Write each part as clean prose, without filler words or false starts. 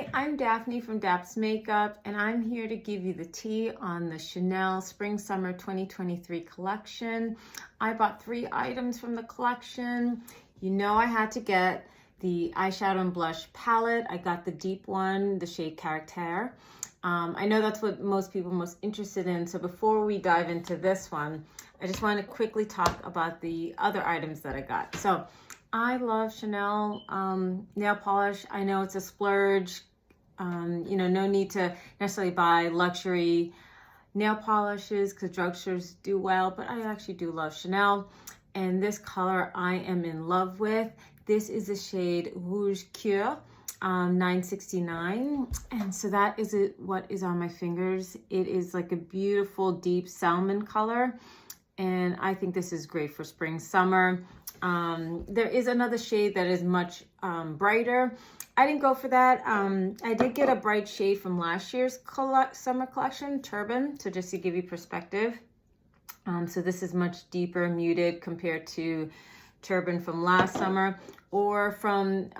Hi, I'm Daphne from Daps Makeup, and I'm here to give you the tea on the Chanel Spring Summer 2023 collection. I bought 3 items from the collection. You know I had to get the Eyeshadow and Blush Palette. I got the deep one, the shade Caratere. I know that's what most people are most interested in, so before we dive into this one, I just want to quickly talk about the other items that I got. So I love Chanel nail polish. I know it's a splurge. No need to necessarily buy luxury nail polishes because drugstores do well, but I actually do love Chanel. And this color I am in love with. This is the shade Rouge Cuir, 969. And so that is what is on my fingers. It is like a beautiful deep salmon color. And I think this is great for spring, summer. There is another shade that is much brighter. I didn't go for that. I did get a bright shade from last year's summer collection, Turban, so just to give you perspective. So this is much deeper, muted compared to Turban from last summer, or from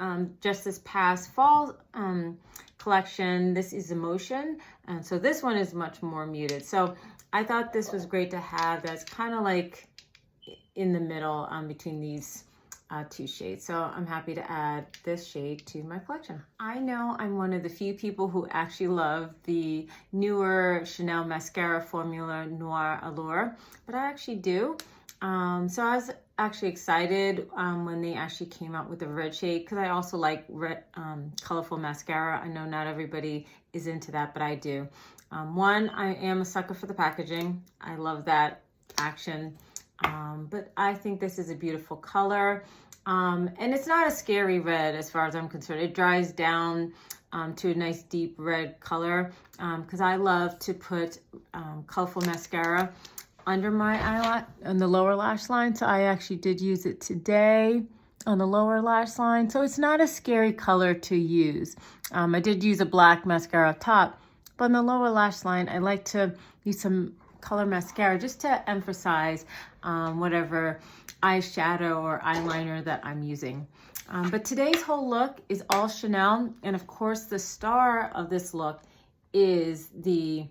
just this past fall collection. This is Emotion, and so this one is much more muted. So I thought this was great to have. That's kind of like in the middle between these 2 shades. So I'm happy to add this shade to my collection. I know I'm one of the few people who actually love the newer Chanel mascara formula Noir Allure, but I actually do. So I was actually excited when they actually came out with the red shade, because I also like red, colorful mascara. I know not everybody is into that, but I do. One, I am a sucker for the packaging. I love that action. But I think this is a beautiful color. And it's not a scary red as far as I'm concerned. It dries down to a nice deep red color, because I love to put colorful mascara under my eyelash, on the lower lash line. So I actually did use it today on the lower lash line. So it's not a scary color to use. I did use a black mascara up top, but on the lower lash line, I like to use some color mascara just to emphasize whatever eyeshadow or eyeliner that I'm using. But today's whole look is all Chanel. And of course, the star of this look is the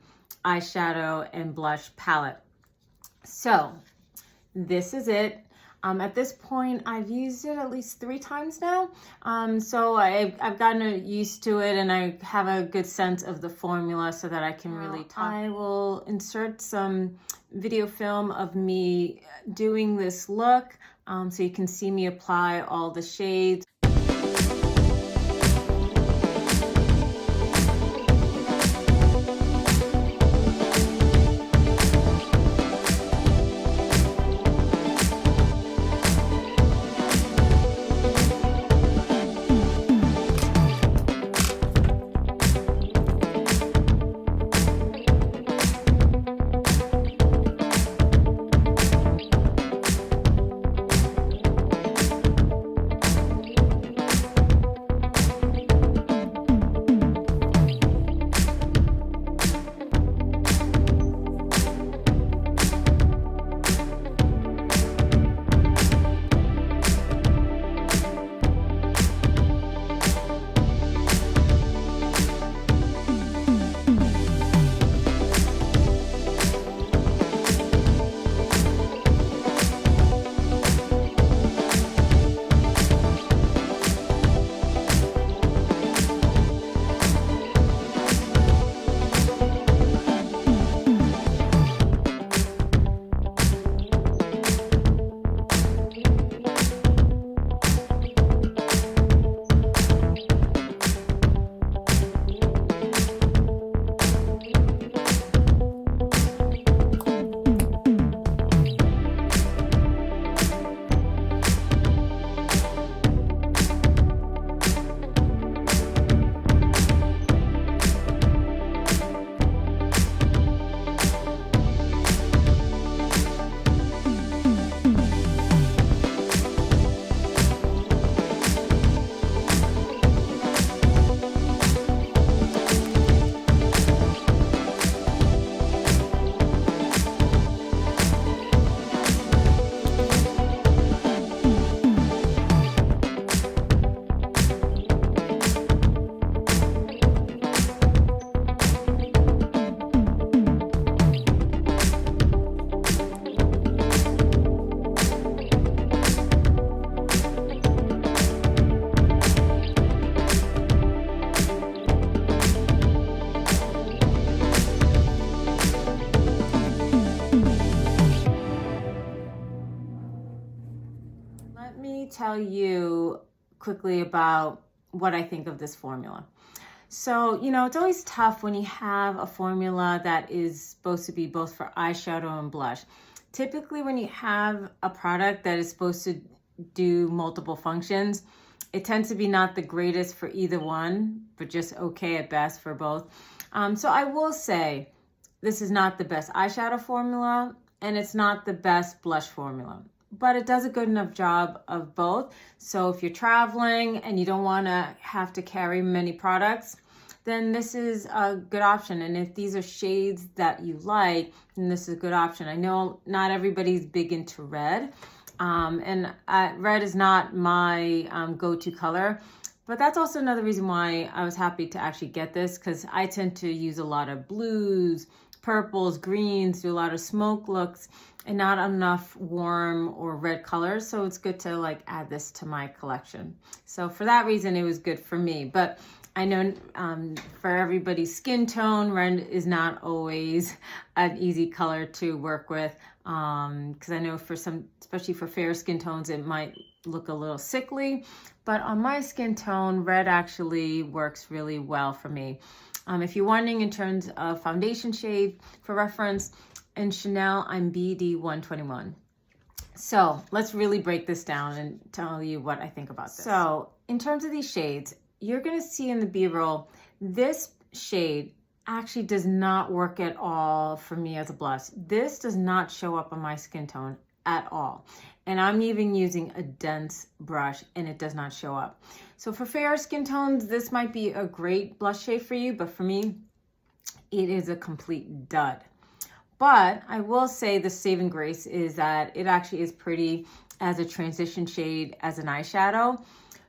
Eyeshadow and Blush Palette. So this is it. At this point, I've used it at least 3 times now. So I've gotten used to it, and I have a good sense of the formula so that I can really talk. I will insert some video film of me doing this look, so you can see me apply all the shades. tell you quickly about what I think of this formula. So, you know, it's always tough when you have a formula that is supposed to be both for eyeshadow and blush. Typically, when you have a product that is supposed to do multiple functions, it tends to be not the greatest for either one, but just okay at best for both. So I will say this is not the best eyeshadow formula and it's not the best blush formula, but it does a good enough job of both. So if you're traveling and you don't want to have to carry many products, then this is a good option. And if these are shades that you like, then this is a good option. I know not everybody's big into red, and red is not my go-to color, but that's also another reason why I was happy to actually get this, because I tend to use a lot of blues, purples, greens, do a lot of smoke looks, and not enough warm or red colors. So it's good to like add this to my collection. So for that reason, it was good for me. But I know for everybody's skin tone, red is not always an easy color to work with, because I know for some, especially for fair skin tones, it might look a little sickly, but on my skin tone, red actually works really well for me. If you're wondering in terms of foundation shade, for reference, in Chanel, I'm BD 121. So let's really break this down and tell you what I think about this. So in terms of these shades, you're going to see in the B-roll, this shade actually does not work at all for me as a blush. This does not show up on my skin tone at all. And I'm even using a dense brush and it does not show up. So for fair skin tones, this might be a great blush shade for you, but for me, it is a complete dud. But I will say the saving grace is that it actually is pretty as a transition shade as an eyeshadow.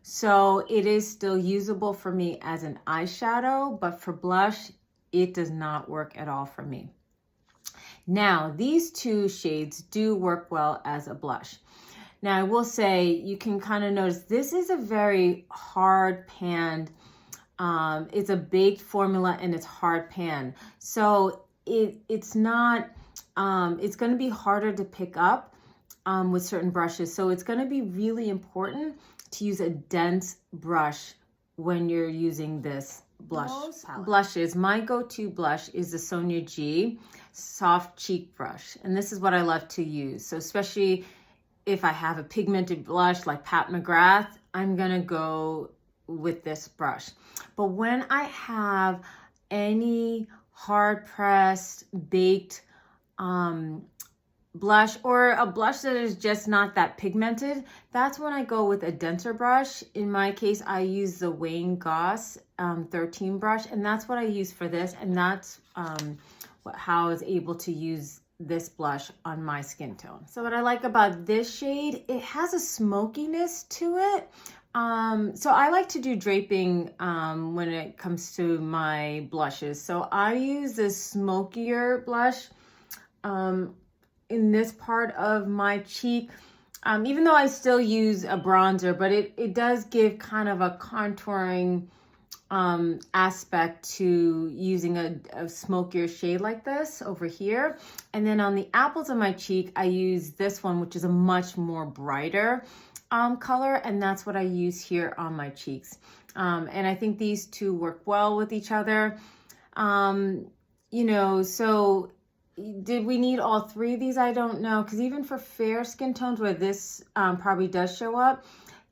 So it is still usable for me as an eyeshadow, but for blush, it does not work at all for me. Now, these two shades do work well as a blush. Now, I will say you can kind of notice this is a very hard panned, it's a baked formula and it's hard pan. So it's not, it's going to be harder to pick up with certain brushes. So it's going to be really important to use a dense brush when you're using this blush palette. Blushes, my go-to blush is the Sonia G soft cheek brush, and this is what I love to use. So especially if I have a pigmented blush like Pat McGrath, I'm gonna go with this brush. But when I have any hard pressed baked blush or a blush that is just not that pigmented, that's when I go with a denser brush. In my case, I use the Wayne Goss 13 brush, and that's what I use for this, and that's how I was able to use this blush on my skin tone. So what I like about this shade, it has a smokiness to it. So I like to do draping when it comes to my blushes. So I use this smokier blush in this part of my cheek, even though I still use a bronzer, but it does give kind of a contouring aspect to using a smokier shade like this over here. And then on the apples of my cheek, I use this one, which is a much more brighter color, and that's what I use here on my cheeks. And I think these two work well with each other. You know, so did we need all three of these? I don't know, because even for fair skin tones where this probably does show up,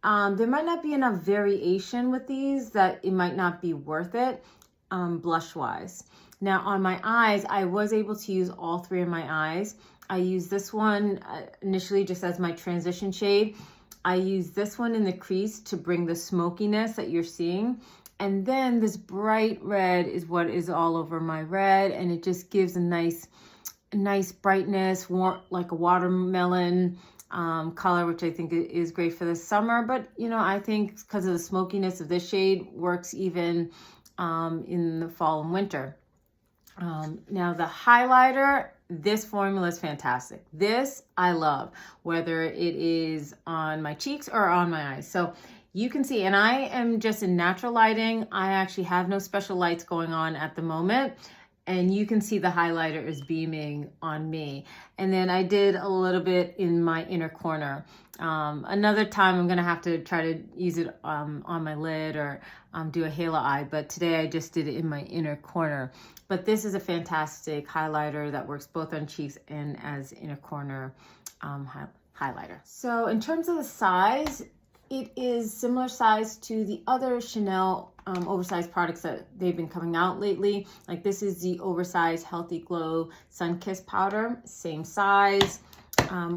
there might not be enough variation with these that it might not be worth it blush wise. Now on my eyes, I was able to use all three of my eyes. I used this one initially just as my transition shade. I use this one in the crease to bring the smokiness that you're seeing. And then this bright red is what is all over my red, and it just gives a nice brightness, like a watermelon color, which I think is great for the summer. But you know, I think because of the smokiness of this shade, works even in the fall and winter. Now the highlighter, this formula is fantastic. This I love, whether it is on my cheeks or on my eyes. So you can see, and I am just in natural lighting. I actually have no special lights going on at the moment. and you can see the highlighter is beaming on me. And then I did a little bit in my inner corner. Another time I'm gonna have to try to use it on my lid or do a halo eye, but today I just did it in my inner corner. But this is a fantastic highlighter that works both on cheeks and as inner corner highlighter. So in terms of the size, it is similar size to the other Chanel oversized products that they've been coming out lately. Like this is the Oversized Healthy Glow Sun Kiss Powder, same size.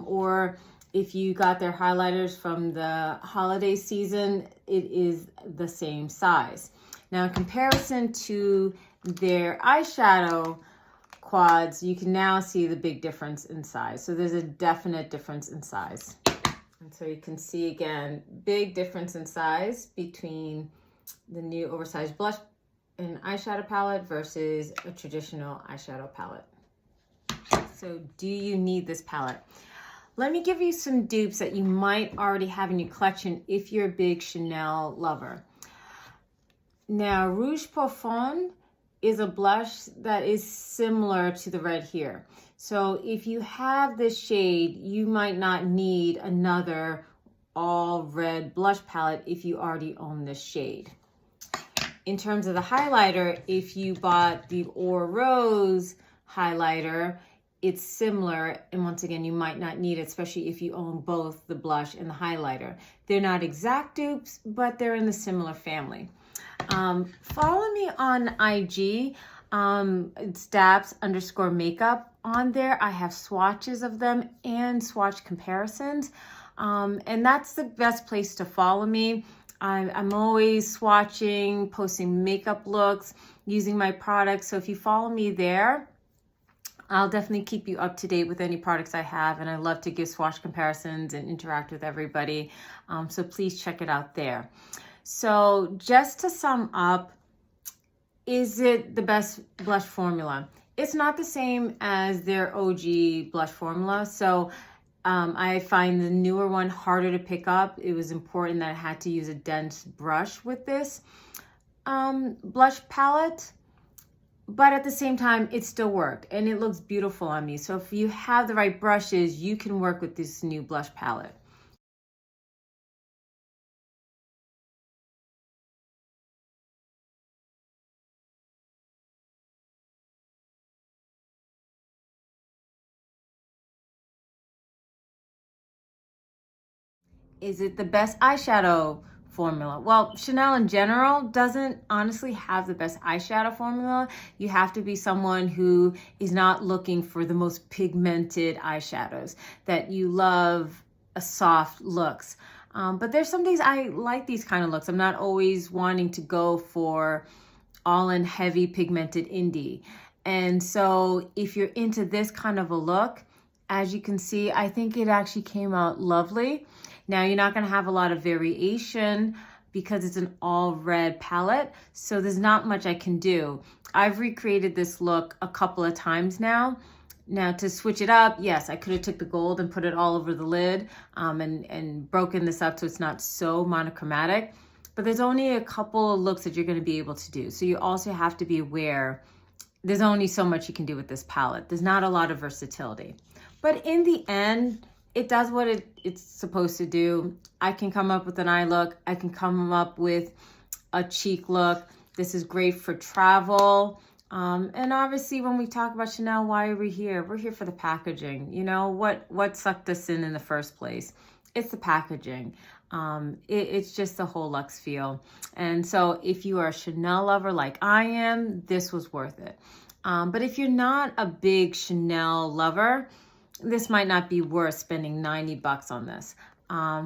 Or if you got their highlighters from the holiday season, it is the same size. Now in comparison to their eyeshadow quads, you can now see the big difference in size. So there's a definite difference in size. And so you can see again, big difference in size between the new Oversized Blush and Eyeshadow Palette versus a traditional eyeshadow palette. So do you need this palette? Let me give you some dupes that you might already have in your collection if you're a big Chanel lover. Now, Rouge Profond is a blush that is similar to the red here. So if you have this shade, you might not need another all red blush palette if you already own this shade. In terms of the highlighter, if you bought the Or Rose highlighter, it's similar. And once again, you might not need it, especially if you own both the blush and the highlighter. They're not exact dupes, but they're in the similar family. Follow me on IG. It's Daps_makeup. On there, I have swatches of them and swatch comparisons. And that's the best place to follow me. I'm always swatching, posting makeup looks, using my products. So if you follow me there, I'll definitely keep you up to date with any products I have. And I love to give swatch comparisons and interact with everybody. So please check it out there. So just to sum up, is it the best blush formula? It's not the same as their OG blush formula. So I find the newer one harder to pick up. It was important that I had to use a dense brush with this blush palette. But at the same time, it still worked and it looks beautiful on me. So if you have the right brushes, you can work with this new blush palette. Is it the best eyeshadow formula? Well, Chanel in general doesn't honestly have the best eyeshadow formula. You have to be someone who is not looking for the most pigmented eyeshadows, that you love soft looks. But there's some days I like these kind of looks. I'm not always wanting to go for all in heavy pigmented indie. And so if you're into this kind of a look, as you can see, I think it actually came out lovely. Now, you're not going to have a lot of variation because it's an all red palette, so there's not much I can do. I've recreated this look a couple of times now. Now, to switch it up, yes, I could have took the gold and put it all over the lid and broken this up so it's not so monochromatic. But there's only a couple of looks that you're going to be able to do. So you also have to be aware there's only so much you can do with this palette. There's not a lot of versatility. But in the end, it does what it's supposed to do. I can come up with an eye look. I can come up with a cheek look. This is great for travel. And obviously when we talk about Chanel, why are we here? We're here for the packaging. You know, what sucked us in the first place? It's the packaging. It's just the whole luxe feel. And so if you are a Chanel lover like I am, this was worth it. But if you're not a big Chanel lover, this might not be worth spending $90 on this.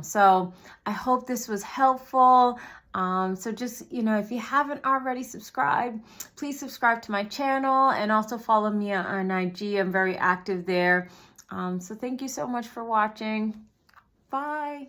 So I hope this was helpful. So just, you know, if you haven't already subscribed, please subscribe to my channel and also follow me on IG. I'm very active there. So thank you so much for watching. Bye.